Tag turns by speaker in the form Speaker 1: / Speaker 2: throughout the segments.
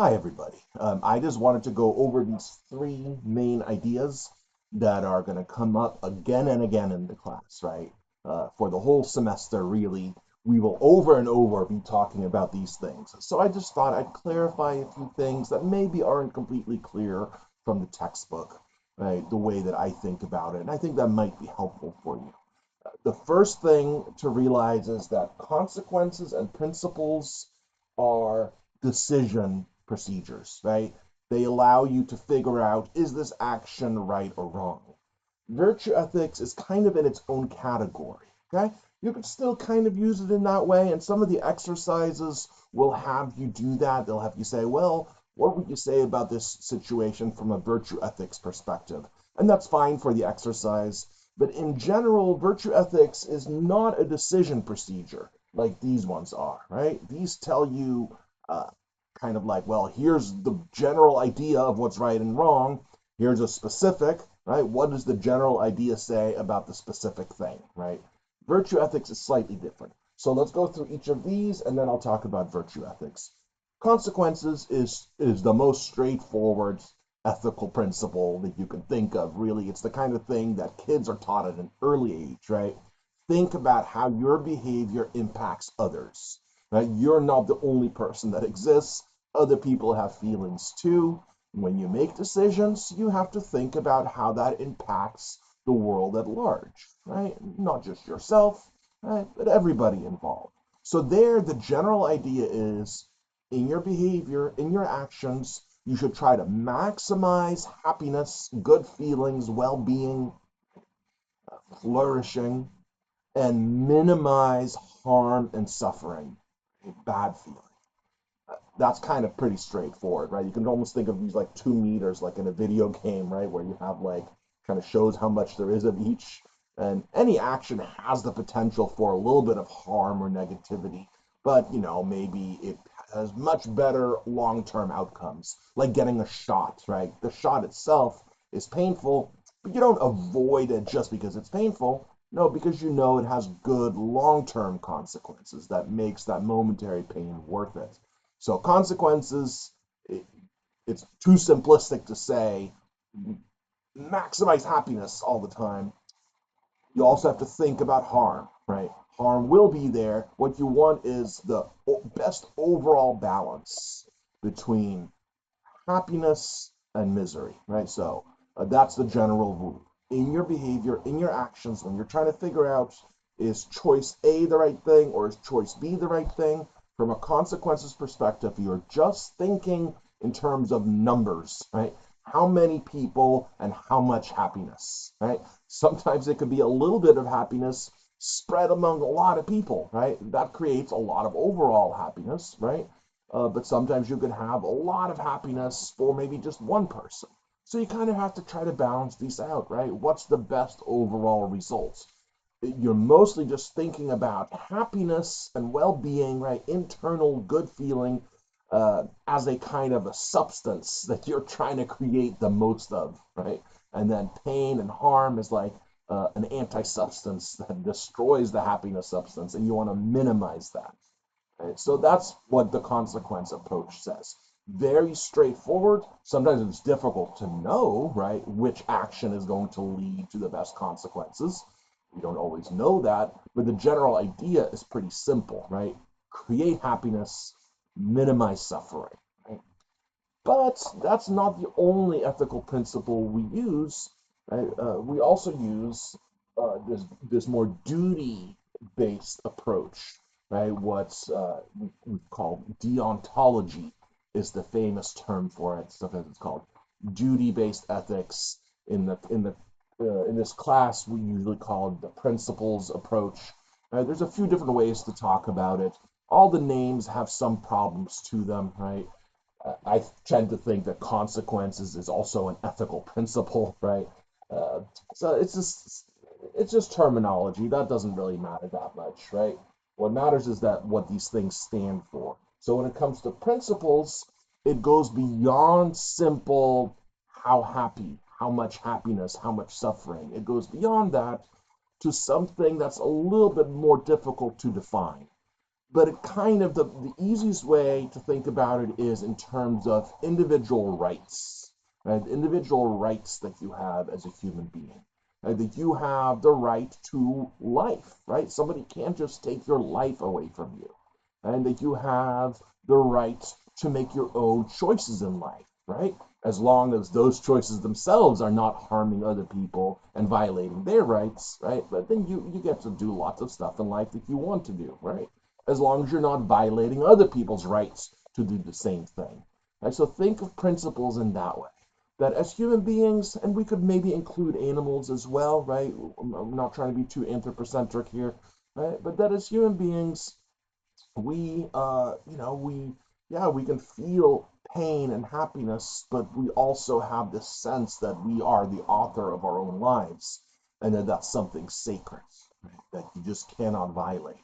Speaker 1: Hi, everybody. I just wanted to go over these three main ideas that are going to come up again and again in the class, right? For the whole semester, really, we will over and over be talking about these things. So I just thought I'd clarify a few things that maybe aren't completely clear from the textbook, right? The way that I think about it. And I think that might be helpful for you. The first thing to realize is that consequences and principles are decision procedures, right? They allow you to figure out, is this action right or wrong? Virtue ethics is kind of in its own category, okay? You can still kind of use it in that way, and some of the exercises will have you do that. They'll have you say, well, what would you say about this situation from a virtue ethics perspective? And that's fine for the exercise. But in general, virtue ethics is not a decision procedure like these ones are, right? These tell you uh, kind of like, well, here's the general idea of what's right and wrong. Here's a specific, right? What does the general idea say about the specific thing, right? Virtue ethics is slightly different. So let's go through each of these and then I'll talk about virtue ethics. Consequences is the most straightforward ethical principle that you can think of. Really, it's the kind of thing that kids are taught at an early age, right? Think about how your behavior impacts others, right? You're not the only person that exists. Other people have feelings too. When you make decisions, you have to think about how that impacts the world at large, right? Not just yourself, right? But everybody involved. So there, the general idea is in your behavior, in your actions, you should try to maximize happiness, good feelings, well being, flourishing, and minimize harm and suffering, bad feeling. That's kind of pretty straightforward, right? You can almost think of these like 2 meters, like in a video game, right? Where you have like kind of shows how much there is of each. And any action has the potential for a little bit of harm or negativity, but maybe it has much better long-term outcomes, like getting a shot, right? The shot itself is painful, but you don't avoid it just because it's painful. No, because you know it has good long-term consequences that makes that momentary pain worth it. So consequences, it's too simplistic to say maximize happiness all the time. You also have to think about harm, right? Harm will be there. What you want is the best overall balance between happiness and misery, right? So that's the general rule. In your behavior, in your actions, when you're trying to figure out is choice A the right thing or is choice B the right thing, from a consequences perspective, you're just thinking in terms of numbers, right? How many people and how much happiness, right? Sometimes it could be a little bit of happiness spread among a lot of people, right? That creates a lot of overall happiness, right? But sometimes you can have a lot of happiness for maybe just one person. So you kind of have to try to balance these out, right? What's the best overall result? You're mostly just thinking about happiness and well-being, right? Internal good feeling as a kind of a substance that you're trying to create the most of, right? And then pain and harm is like an anti-substance that destroys the happiness substance, and you want to minimize that. Right? So that's what the consequence approach says. Very straightforward. Sometimes it's difficult to know, right, which action is going to lead to the best consequences. We don't always know that, but the general idea is pretty simple, right? Create happiness, minimize suffering. Right? But that's not the only ethical principle we use. Right? We also use this more duty-based approach, right? What's we call deontology is the famous term for it. Sometimes it's called duty-based ethics. In this class, we usually call it the principles approach. There's a few different ways to talk about it. All the names have some problems to them, right? I tend to think that consequences is also an ethical principle, right? Uh, so it's just terminology. That doesn't really matter that much, right? What matters is that what these things stand for. So when it comes to principles, it goes beyond simple how happy, how much happiness, how much suffering. It goes beyond that to something that's a little bit more difficult to define. but it kind of, the easiest way to think about it is in terms of individual rights, right? Individual rights that you have as a human being, right? That you have the right to life, right? Somebody can't just take your life away from you, and that you have the right to make your own choices in life, right? As long as those choices themselves are not harming other people and violating their rights, right? But then you get to do lots of stuff in life that you want to do, right? As long as you're not violating other people's rights to do the same thing. Right? So think of principles in that way. That as human beings, and we could maybe include animals as well, right? I'm not trying to be too anthropocentric here, right? But that as human beings, we can feel pain and happiness, but we also have this sense that we are the author of our own lives, and that that's something sacred, right, that you just cannot violate.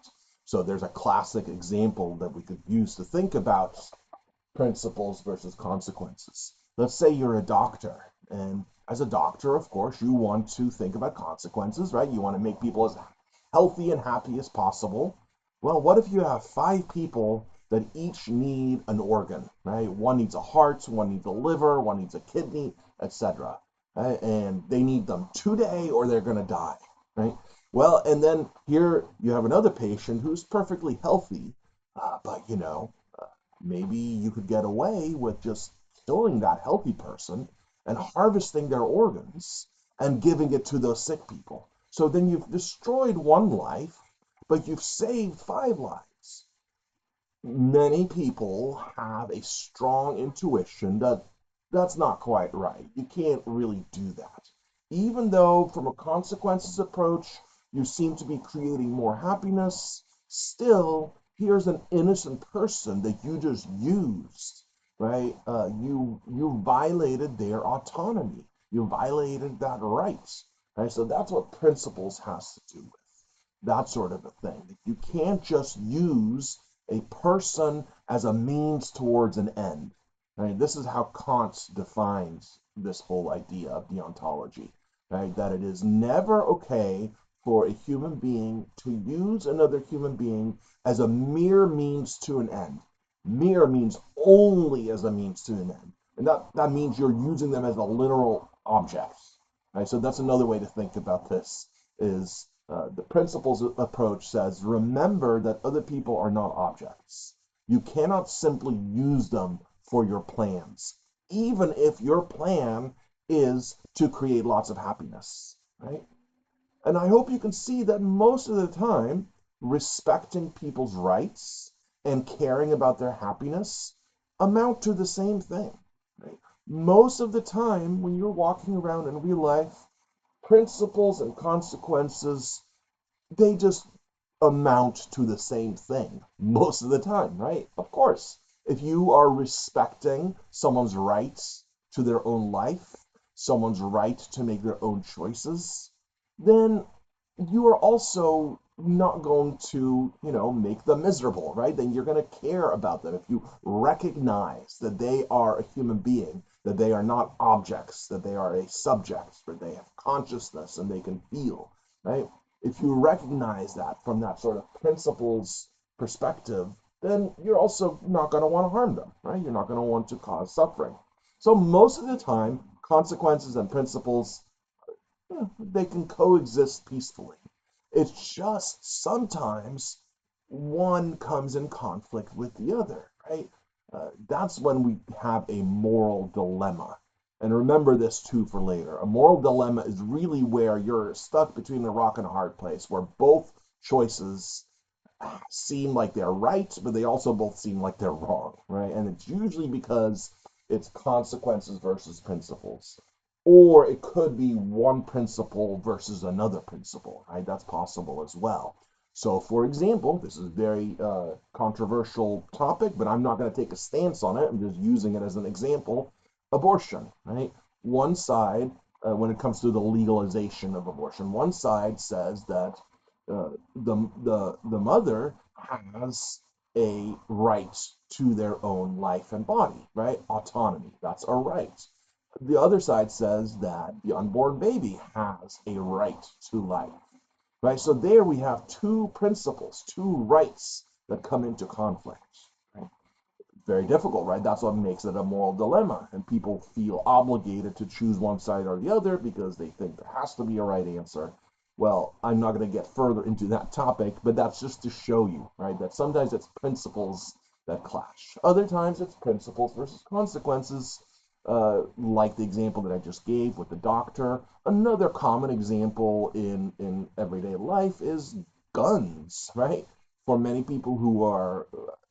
Speaker 1: So there's a classic example that we could use to think about principles versus consequences. Let's say you're a doctor, and as a doctor, of course, you want to think about consequences, right? You want to make people as healthy and happy as possible. Well, what if you have five people that each need an organ, right? One needs a heart, one needs a liver, one needs a kidney, etc. Right? And they need them today or they're going to die, right? Well, and then here you have another patient who's perfectly healthy, but maybe you could get away with just killing that healthy person and harvesting their organs and giving it to those sick people. So then you've destroyed one life, but you've saved five lives. Many people have a strong intuition that that's not quite right. You can't really do that. Even though, from a consequences approach, you seem to be creating more happiness, still, here's an innocent person that you just used, right? You violated their autonomy. You violated that right, right? So that's what principles has to do with that sort of a thing. You can't just use a person as a means towards an end. Right? This is how Kant defines this whole idea of deontology. Right? That it is never okay for a human being to use another human being as a mere means to an end. Mere means only as a means to an end. And that means you're using them as a literal object. Right? So that's another way to think about this is the principles approach says, remember that other people are not objects. You cannot simply use them for your plans, even if your plan is to create lots of happiness, right? And I hope you can see that most of the time, respecting people's rights and caring about their happiness amount to the same thing, right? Most of the time, when you're walking around in real life, principles and consequences, they just amount to the same thing most of the time, right? Of course, if you are respecting someone's rights to their own life, someone's right to make their own choices, then you are also not going to, make them miserable, right? Then you're going to care about them. If you recognize that they are a human being, that they are not objects, that they are a subject, that they have consciousness and they can feel, right? If you recognize that from that sort of principles perspective, then you're also not going to want to harm them, right? You're not going to want to cause suffering. So most of the time, consequences and principles, they can coexist peacefully. It's just sometimes one comes in conflict with the other, right? That's when we have a moral dilemma. And remember this too for later. A moral dilemma is really where you're stuck between a rock and a hard place, where both choices seem like they're right, but they also both seem like they're wrong, right? And it's usually because it's consequences versus principles. Or it could be one principle versus another principle, right? That's possible as well. So, for example, this is a very controversial topic, but I'm not going to take a stance on it. I'm just using it as an example. Abortion, right? One side, when it comes to the legalization of abortion, one side says that the mother has a right to their own life and body, right? Autonomy, that's a right. The other side says that the unborn baby has a right to life, right? So there we have two principles, two rights that come into conflict. Right? Very difficult, right? That's what makes it a moral dilemma. And people feel obligated to choose one side or the other because they think there has to be a right answer. Well, I'm not going to get further into that topic, but that's just to show you, right, that sometimes it's principles that clash. Other times it's principles versus consequences, like the example that I just gave with the doctor. Another common example in everyday life is guns, right? For many people who are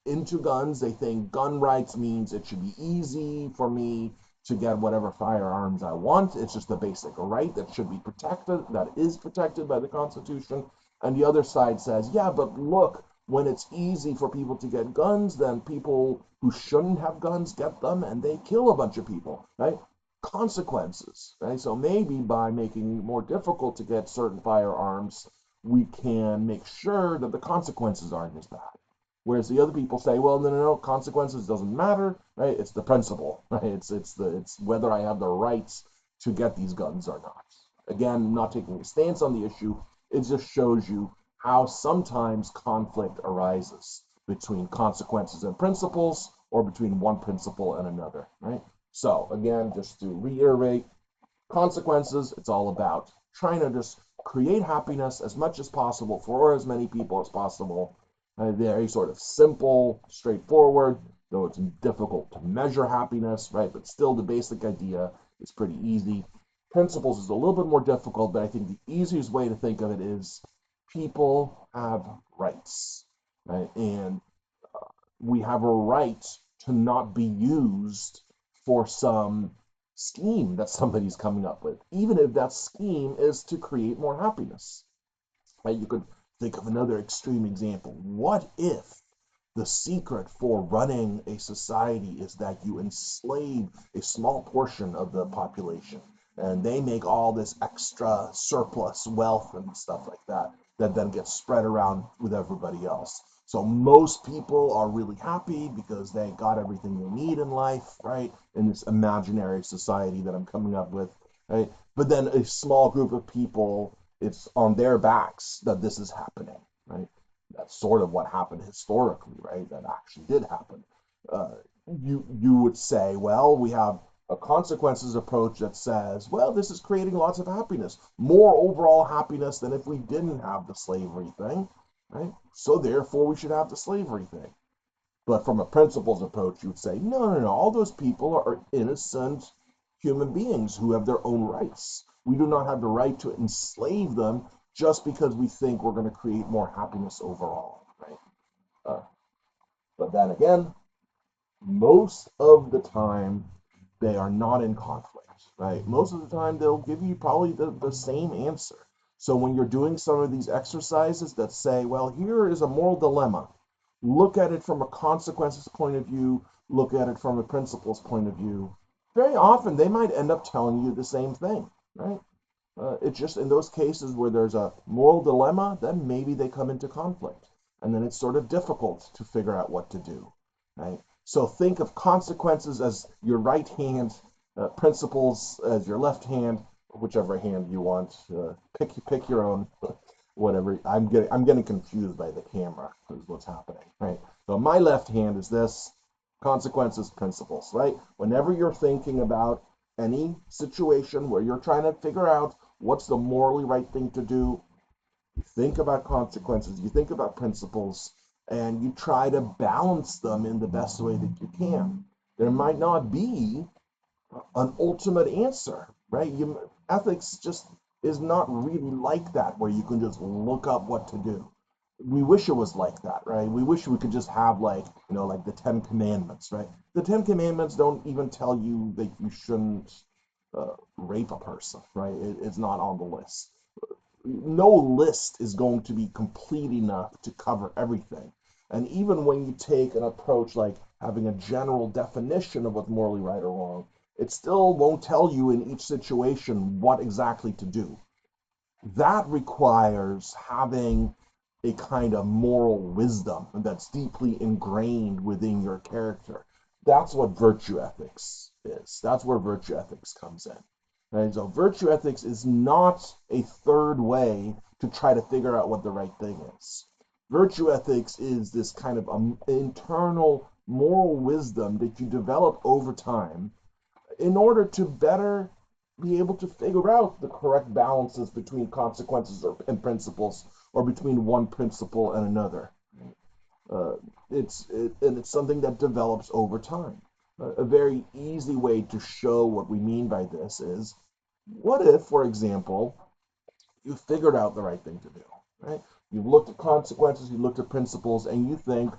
Speaker 1: into guns, they think gun rights means it should be easy for me to get whatever firearms I want. It's just a basic right that should be protected, that is protected by the Constitution. And the other side says, yeah, but look, when it's easy for people to get guns, then people who shouldn't have guns get them and they kill a bunch of people, right? Consequences, right? So maybe by making it more difficult to get certain firearms, we can make sure that the consequences aren't as bad. Whereas the other people say, well, no, consequences doesn't matter, right? It's the principle, right? It's whether I have the rights to get these guns or not. Again, not taking a stance on the issue, it just shows you how sometimes conflict arises between consequences and principles, or between one principle and another, right? So again, just to reiterate, consequences, it's all about trying to just create happiness as much as possible for as many people as possible. Very sort of simple, straightforward, though it's difficult to measure happiness, right? But still, the basic idea is pretty easy. Principles is a little bit more difficult, but I think the easiest way to think of it is people have rights, right? And we have a right to not be used for some scheme that somebody's coming up with, even if that scheme is to create more happiness. Right? You could think of another extreme example. What if the secret for running a society is that you enslave a small portion of the population and they make all this extra surplus wealth and stuff like that that then gets spread around with everybody else? So most people are really happy because they got everything they need in life, right? In this imaginary society that I'm coming up with, right? But then a small group of people, it's on their backs that this is happening, right? That's sort of what happened historically, right? That actually did happen. You would say, well, we have a consequences approach that says, well, this is creating lots of happiness, more overall happiness than if we didn't have the slavery thing, right? So therefore, we should have the slavery thing. But from a principles approach, you would say, no. All those people are innocent human beings who have their own rights. We do not have the right to enslave them just because we think we're going to create more happiness overall, right? Uh, but then again, most of the time, they are not in conflict, right? Most of the time, they'll give you probably the same answer. So when you're doing some of these exercises that say, well, here is a moral dilemma, look at it from a consequences point of view, look at it from a principles point of view, very often they might end up telling you the same thing, right? It's just in those cases where there's a moral dilemma, then maybe they come into conflict. And then it's sort of difficult to figure out what to do, right? So think of consequences as your right hand, principles as your left hand, whichever hand you want. Pick your own, whatever. I'm getting confused by the camera is what's happening, right? So my left hand is this, consequences, principles, right? Whenever you're thinking about any situation where you're trying to figure out what's the morally right thing to do, you think about consequences, you think about principles, and you try to balance them in the best way that you can. There might not be an ultimate answer, right? Ethics just is not really like that, where you can just look up what to do. We wish it was like that, right? We wish we could just have like the Ten Commandments, right? The Ten Commandments don't even tell you that you shouldn't rape a person, right? It's not on the list. No list is going to be complete enough to cover everything. And even when you take an approach like having a general definition of what's morally right or wrong, it still won't tell you in each situation what exactly to do. That requires having a kind of moral wisdom that's deeply ingrained within your character. That's what virtue ethics is. That's where virtue ethics comes in. Right? So virtue ethics is not a third way to try to figure out what the right thing is. Virtue ethics is this kind of internal moral wisdom that you develop over time in order to better be able to figure out the correct balances between consequences and principles, or between one principle and another. Uh, and it's something that develops over time. A very easy way to show what we mean by this is, what if, for example, you figured out the right thing to do, right? You've looked at consequences, you looked at principles, and you think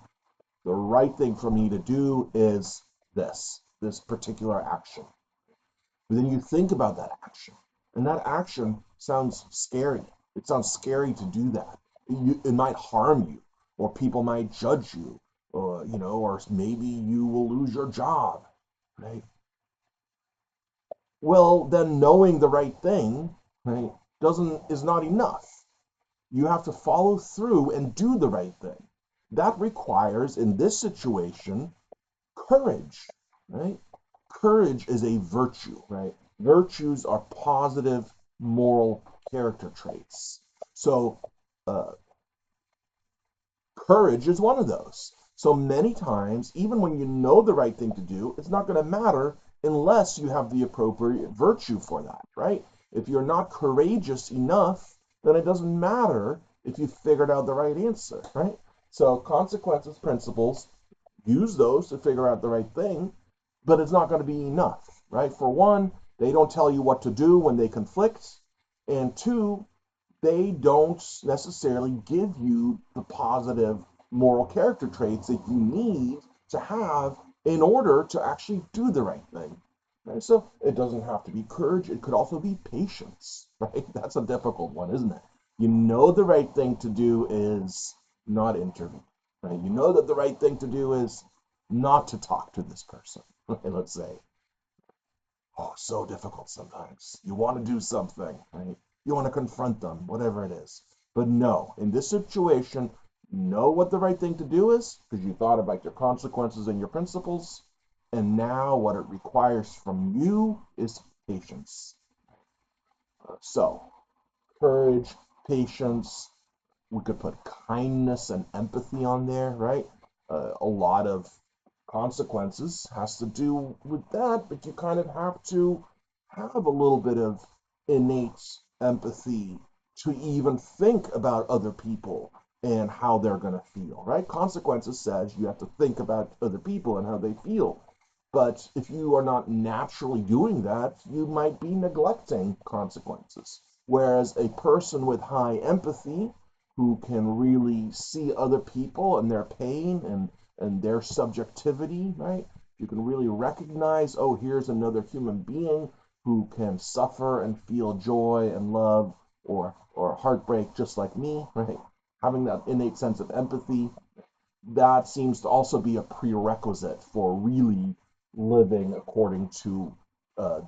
Speaker 1: the right thing for me to do is this particular action. But then you think about that action, and that action sounds scary. It sounds scary to do that. It might harm you, or people might judge you, or or maybe you will lose your job, right? Well, then knowing the right thing, right, doesn't is not enough. You have to follow through and do the right thing. That requires, in this situation, courage, right? Courage is a virtue, right? Virtues are positive moral character traits. So, uh, courage is one of those. So many times, even when you know the right thing to do, it's not going to matter unless you have the appropriate virtue for that, right? If you're not courageous enough, then it doesn't matter if you figured out the right answer, right? So consequences, principles, use those to figure out the right thing, but it's not going to be enough, right? For one, they don't tell you what to do when they conflict, and two, they don't necessarily give you the positive moral character traits that you need to have in order to actually do the right thing. Right? So it doesn't have to be courage, it could also be patience, right? That's a difficult one, isn't it? You know the right thing to do is not intervene. Right? You know that the right thing to do is not to talk to this person, right? Let's say. Oh, so difficult sometimes. You want to do something, right? You want to confront them, whatever it is. But no, in this situation, know what the right thing to do is because you thought about your consequences and your principles. And now what it requires from you is patience. So, courage, patience, we could put kindness and empathy on there, right? A lot of consequences has to do with that, but you kind of have to have a little bit of innate empathy to even think about other people and how they're going to feel, right? Consequences says you have to think about other people and how they feel. But if you are not naturally doing that, you might be neglecting consequences. Whereas a person with high empathy, who can really see other people and their pain and their subjectivity, right? You can really recognize, oh, here's another human being who can suffer and feel joy and love or heartbreak just like me, right? Having that innate sense of empathy, that seems to also be a prerequisite for really living according to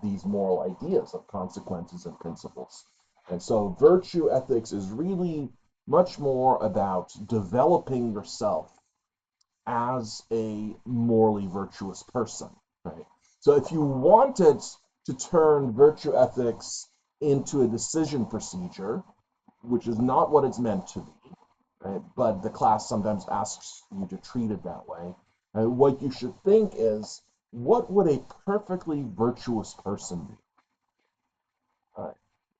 Speaker 1: these moral ideas of consequences and principles. And so virtue ethics is really much more about developing yourself as a morally virtuous person, right? So if you wanted to turn virtue ethics into a decision procedure, which is not what it's meant to be, right? But the class sometimes asks you to treat it that way. What you should think is, what would a perfectly virtuous person be? Uh,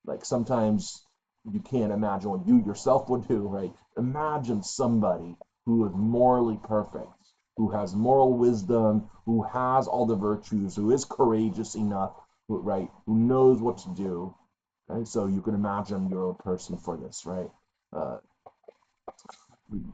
Speaker 1: like sometimes you can't imagine what you yourself would do, right? Imagine somebody who is morally perfect, who has moral wisdom, who has all the virtues, who is courageous enough, right? Who knows what to do. Right? So you can imagine you're a person for this, right? Uh,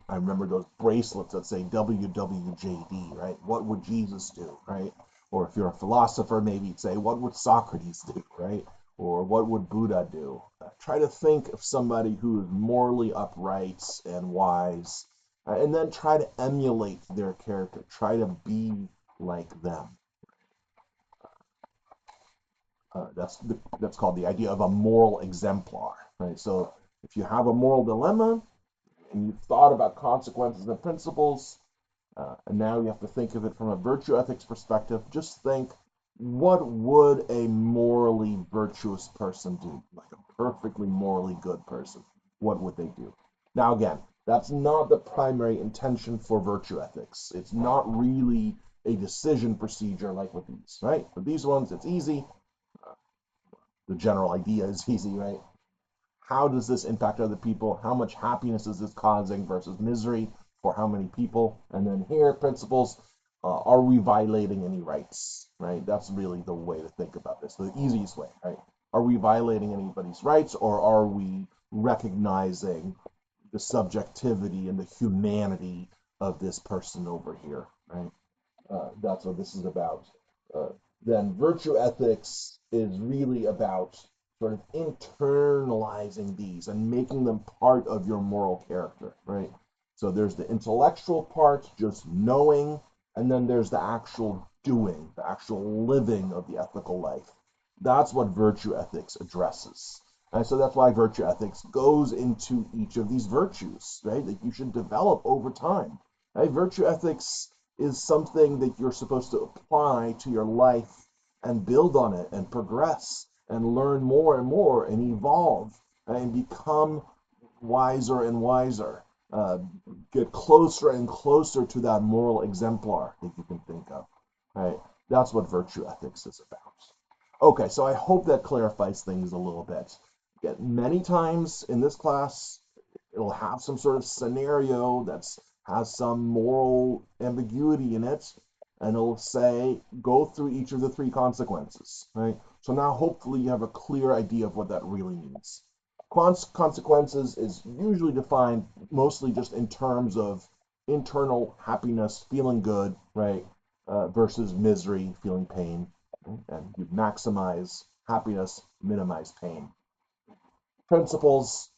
Speaker 1: I remember those bracelets that say WWJD, right? What would Jesus do, right? Or if you're a philosopher, maybe you'd say, what would Socrates do, right? Or what would Buddha do? Try to think of somebody who is morally upright and wise, and then try to emulate their character. Try to be like them. That's called the idea of a moral exemplar, right? So if you have a moral dilemma, and you've thought about consequences and principles, and now you have to think of it from a virtue ethics perspective. Just think, what would a morally virtuous person do? Like a perfectly morally good person. What would they do? Now, again, That's not the primary intention for virtue ethics. It's not really a decision procedure like with these, right? With these ones, it's easy. The general idea is easy, right? How does this impact other people? How much happiness is this causing versus misery for how many people? And then here, principles, are we violating any rights, right? That's really the way to think about this, the easiest way, right? Are we violating anybody's rights, or are we recognizing the subjectivity and the humanity of this person over here, right? That's what this is about. Uh, then virtue ethics is really about sort of internalizing these and making them part of your moral character, right? So there's the intellectual part, just knowing, and then there's the actual doing, the actual living of the ethical life. That's what virtue ethics addresses. And so that's why virtue ethics goes into each of these virtues, right? That you should develop over time. Right? Virtue ethics is something that you're supposed to apply to your life and build on it and progress and learn more and more and evolve and become wiser and wiser. Get closer and closer to that moral exemplar that you can think of. Right? That's what virtue ethics is about. Okay, so I hope that clarifies things a little bit. Again, many times in this class, it'll have some sort of scenario that's has some moral ambiguity in it, and it'll say go through each of the three consequences, right? So now hopefully you have a clear idea of what that really means. Consequences is usually defined mostly just in terms of internal happiness, feeling good, right, versus misery, feeling pain, right? And you maximize happiness, minimize pain. Principles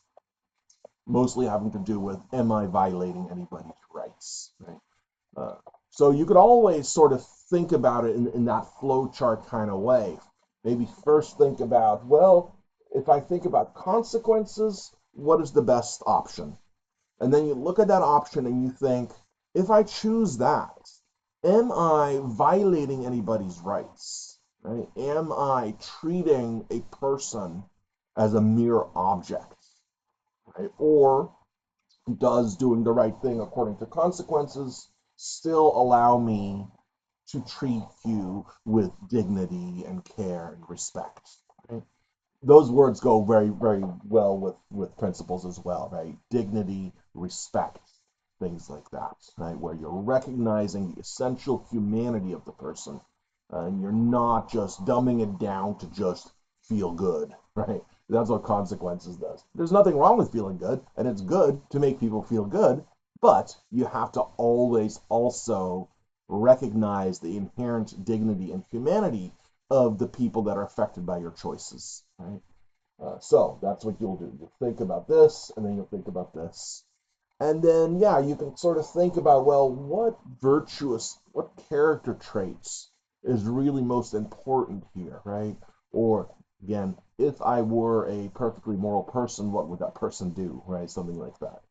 Speaker 1: mostly having to do with, am I violating anybody's rights, right? Uh, so you could always sort of think about it in that flow chart kind of way. Maybe first think about, well, if I think about consequences, what is the best option? And then you look at that option and you think, if I choose that, am I violating anybody's rights? Right? Am I treating a person as a mere object? Right? Or does doing the right thing according to consequences still allow me to treat you with dignity and care and respect? Right? Those words go very, very well with principles as well, right? Dignity, respect, things like that, right? Where you're recognizing the essential humanity of the person, and you're not just dumbing it down to just feel good, right? That's what consequences does. There's nothing wrong with feeling good, and it's good to make people feel good, but you have to always also recognize the inherent dignity and humanity of the people that are affected by your choices, right? So that's what you'll do. You'll think about this, and then you'll think about this. And then, yeah, you can sort of think about, well, what character traits is really most important here, right? Or, again, if I were a perfectly moral person, what would that person do, right? Something like that.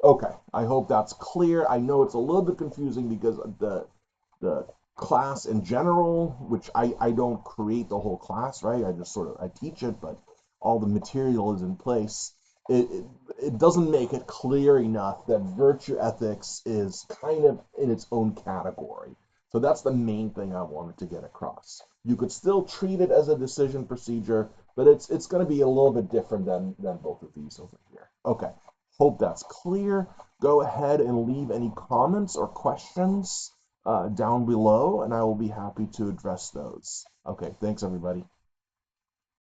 Speaker 1: Okay, I hope that's clear. I know it's a little bit confusing because the class in general, which I don't create the whole class, right? I just sort of I teach it, but all the material is in place. It doesn't make it clear enough that virtue ethics is kind of in its own category. So that's the main thing I wanted to get across. You could still treat it as a decision procedure, but it's going to be a little bit different than both of these over here. Okay, hope that's clear. Go ahead and leave any comments or questions down below, and I will be happy to address those. Okay, thanks everybody.